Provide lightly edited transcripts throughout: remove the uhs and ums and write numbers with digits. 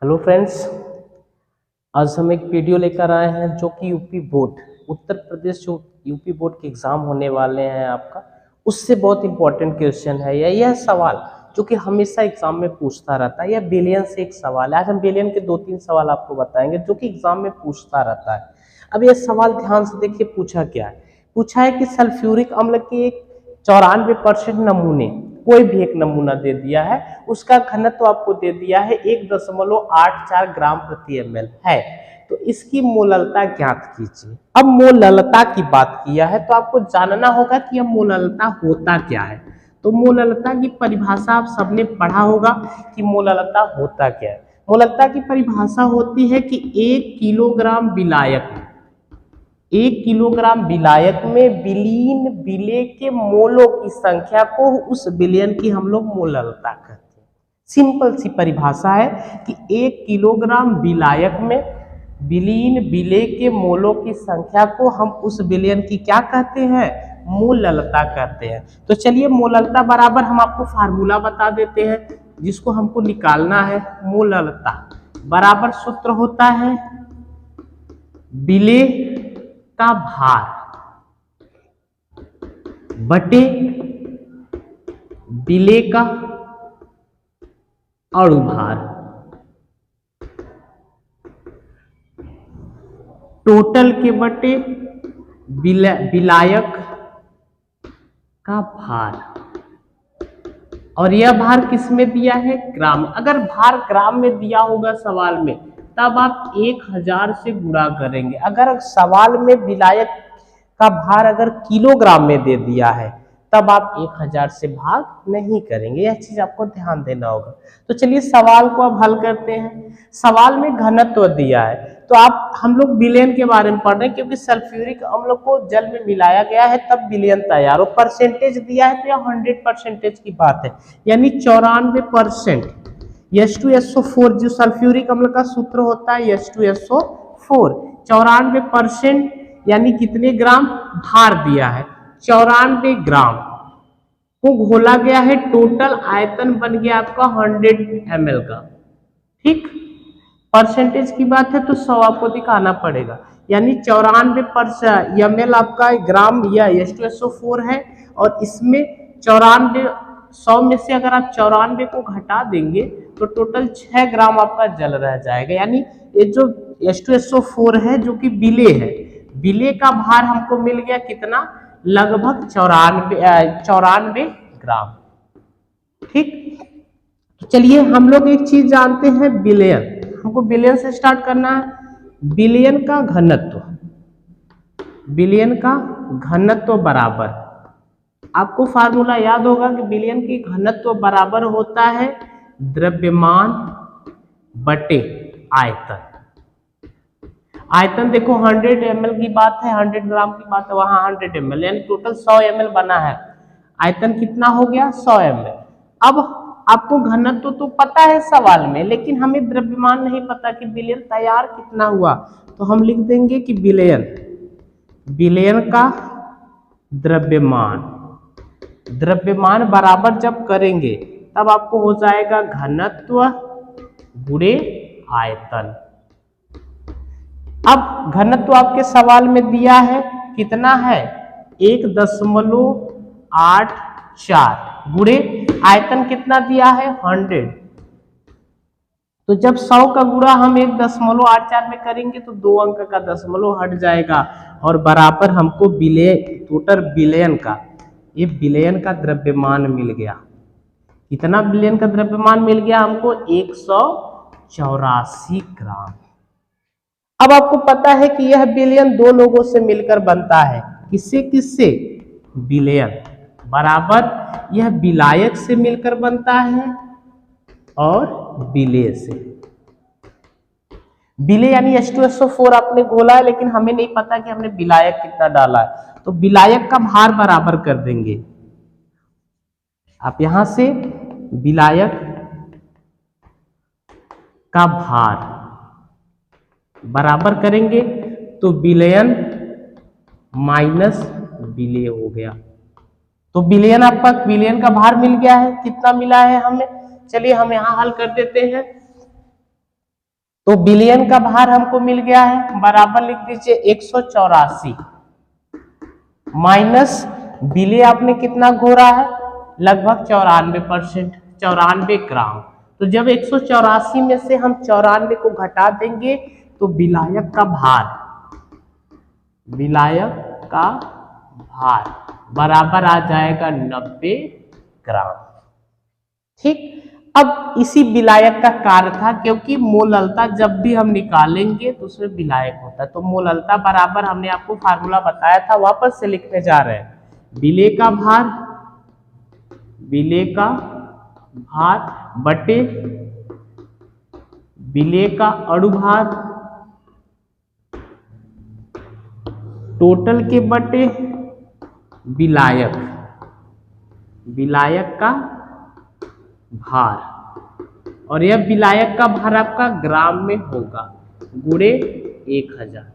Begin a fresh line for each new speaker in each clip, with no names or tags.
Hello friends, आज हम एक वीडियो लेकर आए हैं जो कि यूपी बोर्ड उत्तर प्रदेश जो यूपी बोर्ड के एग्ज़ाम होने वाले हैं आपका, उससे बहुत इंपॉर्टेंट क्वेश्चन है। यह सवाल जो कि हमेशा एग्जाम में पूछता रहता है। यह बिलियन से एक सवाल है। आज हम बिलियन के 2-3 सवाल आपको बताएंगे जो कि एग्जाम में पूछता रहता है। अब यह सवाल ध्यान से देखिए, पूछा क्या है। पूछा है कि सल्फ्यूरिक अम्ल के एक 94% नमूने, कोई भी एक नमूना दे दिया है, उसका घनत्व आपको दे दिया है 1.84 ग्राम प्रति ml है, तो इसकी मोललता ज्ञात कीजिए। अब मोललता की बात किया है तो आपको जानना होगा कि यह मोललता होता क्या है। तो मोललता की परिभाषा आप सबने पढ़ा होगा कि मोललता होता क्या है। मोललता की परिभाषा होती है कि 1 किलोग्राम विलायक में 1 किलोग्राम विलायक में विलीन विलेय के मोलों की संख्या को उस विलयन की हम लोग मोललता कहते हैं। सिंपल सी परिभाषा है कि 1 किलोग्राम विलायक में विलीन विलेय के मोलों की संख्या को हम उस विलयन की क्या कहते हैं, मोललता कहते हैं। तो चलिए, मोललता बराबर हम आपको फार्मूला बता देते हैं जिसको हमको निकालना है। मोललता बराबर सूत्र होता है विलेय का भार बटे विलेय का अणु भार, टोटल के बटे विलायक का भार। और यह भार किस में दिया है, ग्राम। अगर भार ग्राम में दिया होगा सवाल में, तब आप 1000 से गुणा करेंगे। अगर सवाल में विलायक का भार अगर किलोग्राम में दे दिया है, तब आप 1000 से भाग नहीं करेंगे। यह चीज आपको ध्यान देना होगा। तो चलिए, सवाल को अब हल करते हैं। सवाल में घनत्व दिया है, तो आप हम लोग विलयन के बारे में पढ़ रहे हैं, क्योंकि सल्फ्यूरिक अम्ल को जल में मिलाया गया है तब विलयन तैयार हो। परसेंटेज दिया है तो यह 100% की बात है, यानी 94%। H2SO4 जो सल्फ्यूरिक अम्ल का सूत्र होता है H2SO4, 94% यानी कितने ग्राम भार दिया है, 94 ग्राम को घोला गया है। टोटल आयतन बन गया आपका 100 ml का। ठीक, परसेंटेज की बात है तो 100 आपको दिखाना पड़ेगा, यानी 94% ml आपका ग्राम या H2SO4 है। और इसमें 94, 100 में से अगर आप 94 को घटा देंगे तो टोटल 6 ग्राम आपका जल रह जाएगा। यानी ये जो H2SO4 है जो कि विलेय है, विलेय का भार हमको मिल गया कितना, लगभग 94 ग्राम। ठीक, तो चलिए हम लोग एक चीज जानते हैं, विलयन। हमको विलयन से स्टार्ट करना है। विलयन का घनत्व, विलयन का घनत्व बराबर, आपको फार्मूला याद होगा कि विलयन की घनत्व बराबर होता है द्रव्यमान बटे आयतन। आयतन देखो 100 ml की बात है, 100 ग्राम की बात है, वहां 100 ml यानी टोटल 100 ml बना है। आयतन कितना हो गया, 100 ml। अब आपको घनत्व तो पता है सवाल में, लेकिन हमें द्रव्यमान नहीं पता कि विलयन तैयार कितना हुआ। तो हम लिख देंगे कि विलयन का द्रव्यमान बराबर जब करेंगे तब आपको हो जाएगा घनत्व गुणे आयतन। अब घनत्व आपके सवाल में दिया है कितना है, 1.84 गुणे आयतन कितना दिया है, 100। तो जब 100 का गुणा हम 1.84 में करेंगे तो 2 अंक का दशमलव हट जाएगा और बराबर हमको विलेय, टोटल विलयन का, ये विलयन का द्रव्यमान मिल गया। कितना विलयन का द्रव्यमान मिल गया हमको, 184 ग्राम। अब आपको पता है कि यह विलयन दो लोगों से मिलकर बनता है। किससे किससे, विलयन बराबर यह विलायक से मिलकर बनता है और विलेय से। विलेय यानी H2SO4 आपने घोला है, लेकिन हमें नहीं पता कि हमने विलायक कितना डाला है, तो विलायक का भार बराबर कर देंगे। आप यहां से विलायक का भार बराबर करेंगे तो विलयन माइनस विलेय हो गया। तो विलयन आपका, विलयन का भार मिल गया है, कितना मिला है हमें। चलिए हम यहां हल कर देते हैं। तो बिलियन का भार हमको मिल गया है, बराबर लिख दीजिए 184 माइनस बिले आपने कितना घोरा है, लगभग 94%, 94 ग्राम। तो जब 184 में से हम 94 को घटा देंगे तो विलायक का भार बराबर आ जाएगा 90 ग्राम। ठीक, अब इसी विलायक का कार्य था, क्योंकि मोललता जब भी हम निकालेंगे तो उसमें विलायक होता है, तो मोललता बराबर हमने आपको फार्मूला बताया था, वापस से लिखने जा रहे हैं। विलेय का भार बटे विलेय का अणुभार टोटल के बटे विलायक का भार, और यह विलायक का भार आपका ग्राम में होगा गुणे 1000।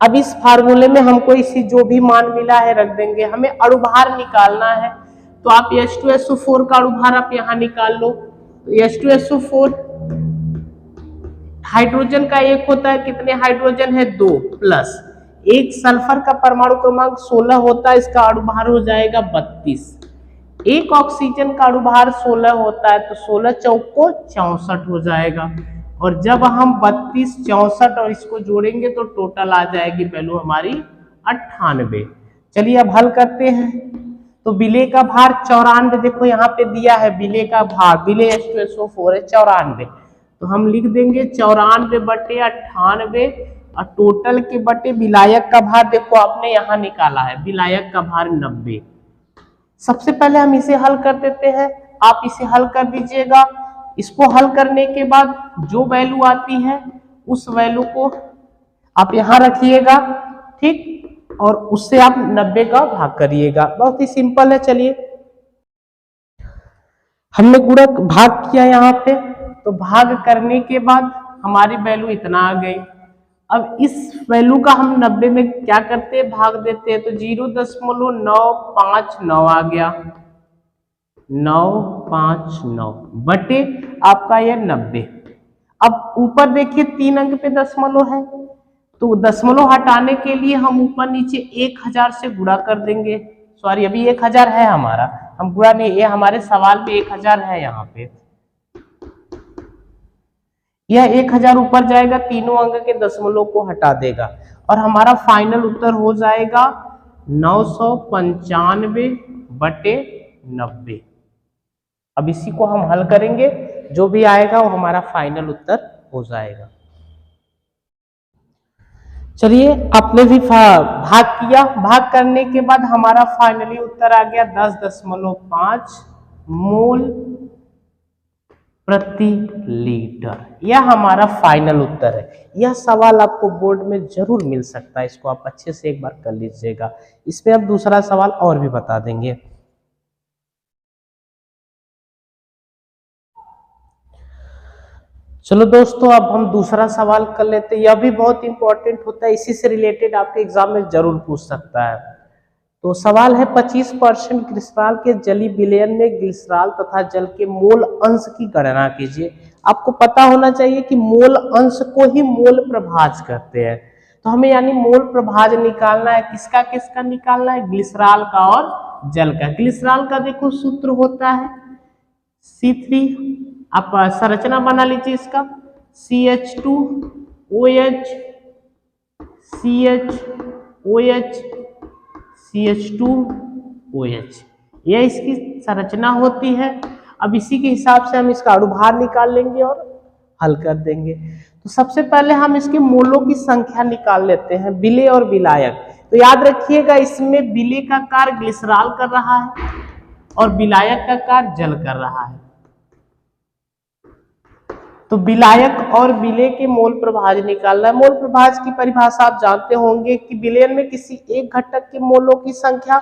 अब इस फार्मूले में हमको इसी जो भी मान मिला है रख देंगे। हमें अणुभार निकालना है, तो आप H2SO4 का अणुभार आप यहाँ निकाल लो। तो H2SO4 हाइड्रोजन का एक होता है, कितने हाइड्रोजन है 2 प्लस एक सल्फर का परमाणु क्रमांक 16 होता है, इसका अणुभार हो जाएगा 32। एक ऑक्सीजन का अणुभार 16 होता है, तो 16 चौको 64 हो जाएगा, और जब हम 32 64 और इसको जोड़ेंगे तो टोटल आ जाएगी वैल्यू हमारी 98। चलिए अब हल करते हैं। तो विलेय का भार 94, देखो यहाँ पे दिया है विलेय का भार, विलेय H2SO4 है 94, तो हम लिख देंगे 94 बटे 98 और टोटल के बटे विलायक का भार देखो आपने यहाँ निकाला है, विलायक का भार 90। सबसे पहले हम इसे हल कर देते हैं, आप इसे हल कर दीजिएगा। इसको हल करने के बाद जो वैल्यू आती है उस वैल्यू को आप यहाँ रखिएगा, ठीक, और उससे आप 90 का भाग करिएगा, बहुत ही सिंपल है। चलिए हमने गुणक भाग किया यहाँ पे, तो भाग करने के बाद हमारी वैल्यू इतना आ गई। अब इस वैल्यू का हम 90 में क्या करते हैं, भाग देते हैं, तो 0.959 आ गया, 959 बटे आपका ये 90। अब ऊपर देखिए 3 अंक पे दशमलव है, तो दशमलव हटाने के लिए हम ऊपर नीचे 1000 से गुणा कर देंगे। सॉरी, अभी 1000 है हमारा, हम गुणा नहीं, ये हमारे सवाल में 1000 है यहाँ पे, यह 1000 ऊपर जाएगा, तीनों अंक के दशमलव को हटा देगा, और हमारा फाइनल उत्तर हो जाएगा 995 बटे 90। अब इसी को हम हल करेंगे, जो भी आएगा वो हमारा फाइनल उत्तर हो जाएगा। चलिए आपने भी भाग किया, भाग करने के बाद हमारा फाइनली उत्तर आ गया 10.5 मोल प्रति लीटर। यह हमारा फाइनल उत्तर है। यह सवाल आपको बोर्ड में जरूर मिल सकता है, इसको आप अच्छे से एक बार कर लीजिएगा। इसमें अब दूसरा सवाल और भी बता देंगे। चलो दोस्तों, अब हम दूसरा सवाल कर लेते हैं। यह भी बहुत इंपॉर्टेंट होता है, इसी से रिलेटेड आपके एग्जाम में जरूर पूछ सकता है। तो सवाल है 25% ग्लिसरॉल के जलीय विलयन में ग्लिसरॉल तथा जल के मोल अंश की गणना कीजिए। आपको पता होना चाहिए कि मोल अंश को ही मोल प्रभाज कहते हैं, तो हमें यानी मोल प्रभाज निकालना है। किसका किसका निकालना है, ग्लिसरॉल का और जल का। ग्लिसरॉल का देखो सूत्र होता है C3, आप संरचना बना लीजिए इसका, CH2OH CHOH CH2OH, यह इसकी संरचना होती है। अब इसी के हिसाब से हम इसका अणुभार निकाल लेंगे और हल कर देंगे। तो सबसे पहले हम इसके मोलों की संख्या निकाल लेते हैं, विलेय और विलायक। तो याद रखिएगा, इसमें विलेय का कार्य ग्लिसरॉल कर रहा है और विलायक का कार्य जल कर रहा है। तो विलायक और विलेय के मोल प्रभाज निकालना है। मोल प्रभाज की परिभाषा आप जानते होंगे कि विलयन में किसी एक घटक के मोलों की संख्या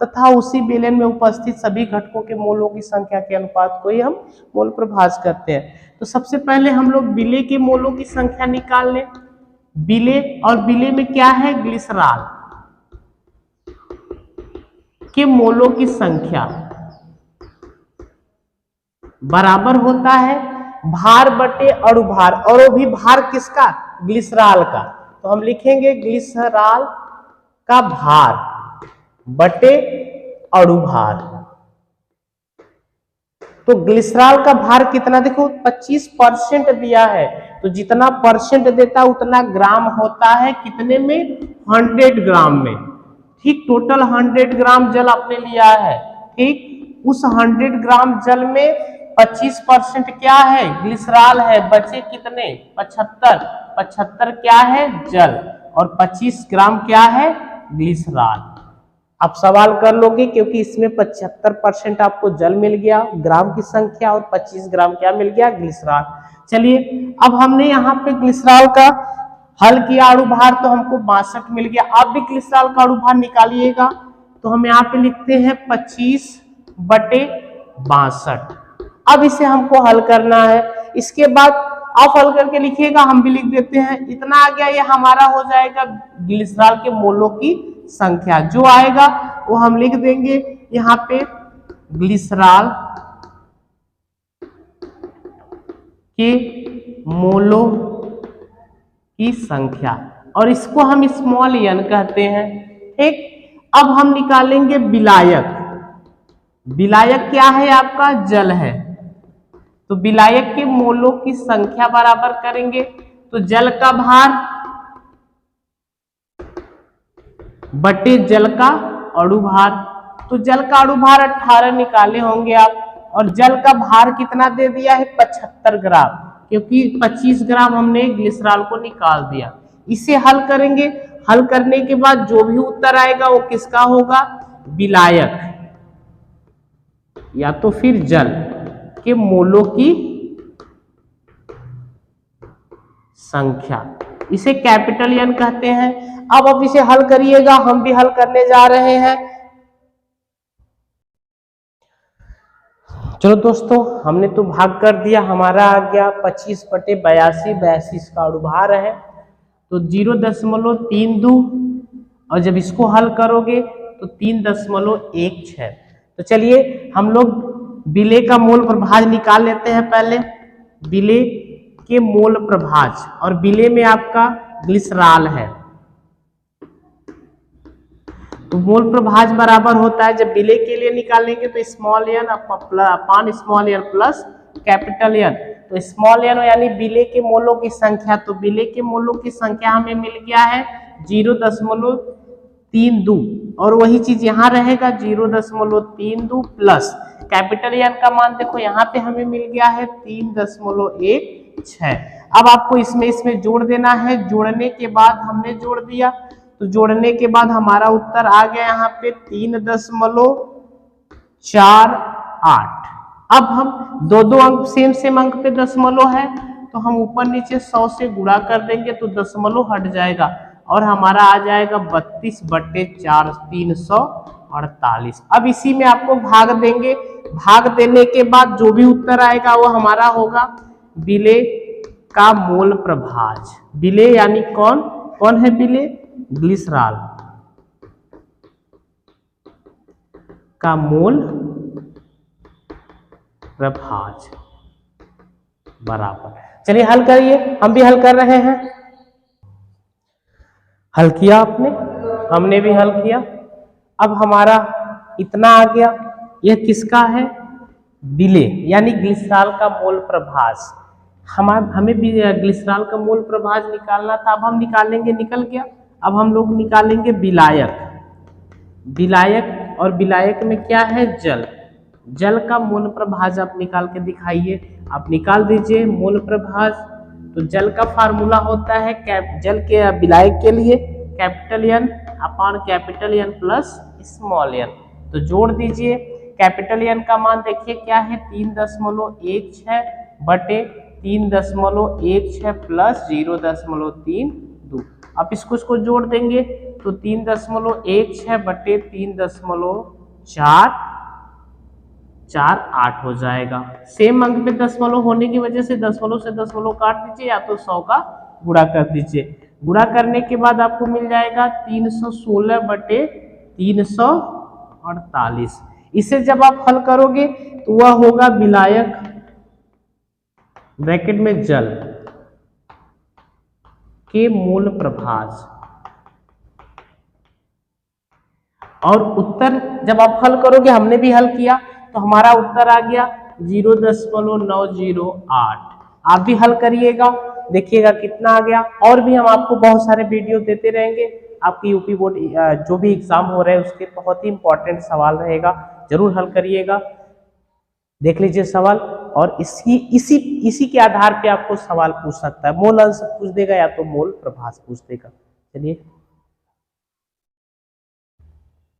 तथा उसी विलयन में उपस्थित सभी घटकों के मोलों की संख्या के अनुपात को ही हम मोल प्रभाज करते हैं। तो सबसे पहले हम लोग विलेय के मोलों की संख्या निकाल लें। विलेय और विलेय में क्या है, ग्लिसरॉल के मोलों की संख्या बराबर होता है भार बटे अणुभार, और वो भी भार किसका? ग्लिसरॉल का। तो हम लिखेंगे ग्लिसरॉल का भार बटे अणुभार। तो ग्लिसरॉल का भार कितना, देखो 25% दिया है, तो जितना परसेंट देता है उतना ग्राम होता है कितने में? 100 ग्राम में। ठीक, टोटल 100 ग्राम जल आपने लिया है। ठीक, उस 100 ग्राम जल में 25% क्या है? ग्लिसरॉल है। बचे कितने? 75 क्या है? जल, और 25 ग्राम क्या है? ग्लिसरॉल। आप सवाल कर लोगे क्योंकि इसमें 75% आपको जल मिल गया, ग्राम की संख्या, और 25 ग्राम क्या मिल गया? ग्लिसरॉल। चलिए, अब हमने यहाँ पे ग्लिसरॉल का हल किया अणुभार, तो हमको 62 मिल गया। आप भी ग्लिसरॉल का अणुभार निकालिएगा, तो हम यहाँ पे लिखते हैं 25/62। अब इसे हमको हल करना है। इसके बाद आप हल करके लिखिएगा, हम भी लिख देते हैं। इतना आ गया, ये हमारा हो जाएगा ग्लिसरॉल के मोलों की संख्या। जो आएगा वो हम लिख देंगे यहाँ पे, ग्लिसरॉल के मोलों की संख्या, और इसको हम स्मॉल n कहते हैं। ठीक, अब हम निकालेंगे विलायक। विलायक क्या है? आपका जल है। तो विलायक के मोलों की संख्या बराबर करेंगे, तो जल का भार बटे जल का अणुभार। तो जल का अणुभार 18 निकाले होंगे आप, और जल का भार कितना दे दिया है? 75 ग्राम, क्योंकि 25 ग्राम हमने ग्लिसरॉल को निकाल दिया। इसे हल करेंगे। हल करने के बाद जो भी उत्तर आएगा वो किसका होगा? विलायक या तो फिर जल के मोलों की संख्या, इसे कैपिटल N कहते हैं। अब आप इसे हल करिएगा, हम भी हल करने जा रहे हैं। चलो दोस्तों, हमने तो भाग कर दिया, हमारा आ गया 25/82। 82 का अणुभार है, तो 0.32, और जब इसको हल करोगे तो 3.16। तो चलिए हम लोग विलेय का मोल प्रभाज निकाल लेते हैं पहले। विलेय के मोल प्रभाज, और विलेय में आपका ग्लिसरॉल है, तो मोल प्रभाज बराबर होता है, जब विलेय के लिए निकालेंगे तो स्मॉल n अपान small n plus capital N। तो स्मॉल n यानी विलेय के मोलों की संख्या, तो विलेय के मोलों की संख्या हमें मिल गया है 0.32, और वही चीज यहाँ रहेगा 0.32 प्लस कैपिटल N का मान देखो यहाँ पे हमें मिल गया है 3.16। अब आपको इसमें जोड़ देना है। जोड़ने के बाद हमने जोड़ दिया, तो जोड़ने के बाद हमारा उत्तर आ गया यहाँ पे 3.48। अब हम दो अंक सेम अंक पे दशमलव है, तो हम ऊपर नीचे 100 से गुणा कर देंगे तो दशमलव हट जाएगा, और हमारा आ जाएगा 32/4 348। अब इसी में आपको भाग देंगे। भाग देने के बाद जो भी उत्तर आएगा वो हमारा होगा विलेय का मोल प्रभाज। विलेय यानी कौन है विलेय? ग्लिसरॉल का मोल प्रभाज बराबर। चलिए हल करिए, हम भी हल कर रहे हैं। हल किया आपने, हमने भी हल किया। अब हमारा इतना आ गया, यह किसका है? विलेय यानी ग्लिसरॉल का मोल प्रभाज। हमें भी ग्लिसरॉल का मोल प्रभाज निकालना था, अब हम निकालेंगे, निकल गया। अब हम लोग निकालेंगे विलायक। विलायक, और विलायक में क्या है? जल का मोल प्रभाज आप निकाल के दिखाइए। आप निकाल दीजिए मोल प्रभाज। तो जल का फार्मूला होता है जल के विलायक के लिए कैपिटल N अपान capital N plus small n। तो जोड़ दीजिए। कैपिटल N का मान देखिए क्या है? 3.16 बटे 3.16 प्लस 0.32। आप इसको जोड़ देंगे तो 3.16 बटे 3.448 हो जाएगा। सेम अंक पे दशमलव होने की वजह से दशमलव से दशमलव काट दीजिए, या तो 100 का गुणा कर दीजिए। गुणा करने के बाद आपको मिल जाएगा 316 बटे 348। इसे जब आप हल करोगे तो वह होगा विलायक ब्रैकेट में जल के मोल प्रभास। और उत्तर जब आप हल करोगे, हमने भी हल किया तो हमारा उत्तर आ गया 0.908। आप भी हल करिएगा, देखिएगा कितना आ गया। और भी हम आपको बहुत सारे वीडियो देते रहेंगे। आपकी यूपी बोर्ड जो भी एग्जाम हो रहे हैं उसके बहुत ही इंपॉर्टेंट सवाल रहेगा, जरूर हल करिएगा। देख लीजिए सवाल, और इसी के आधार पे आपको सवाल पूछ सकता है। मोल अंश पूछ देगा या तो मोल प्रभास पूछ देगा। चलिए।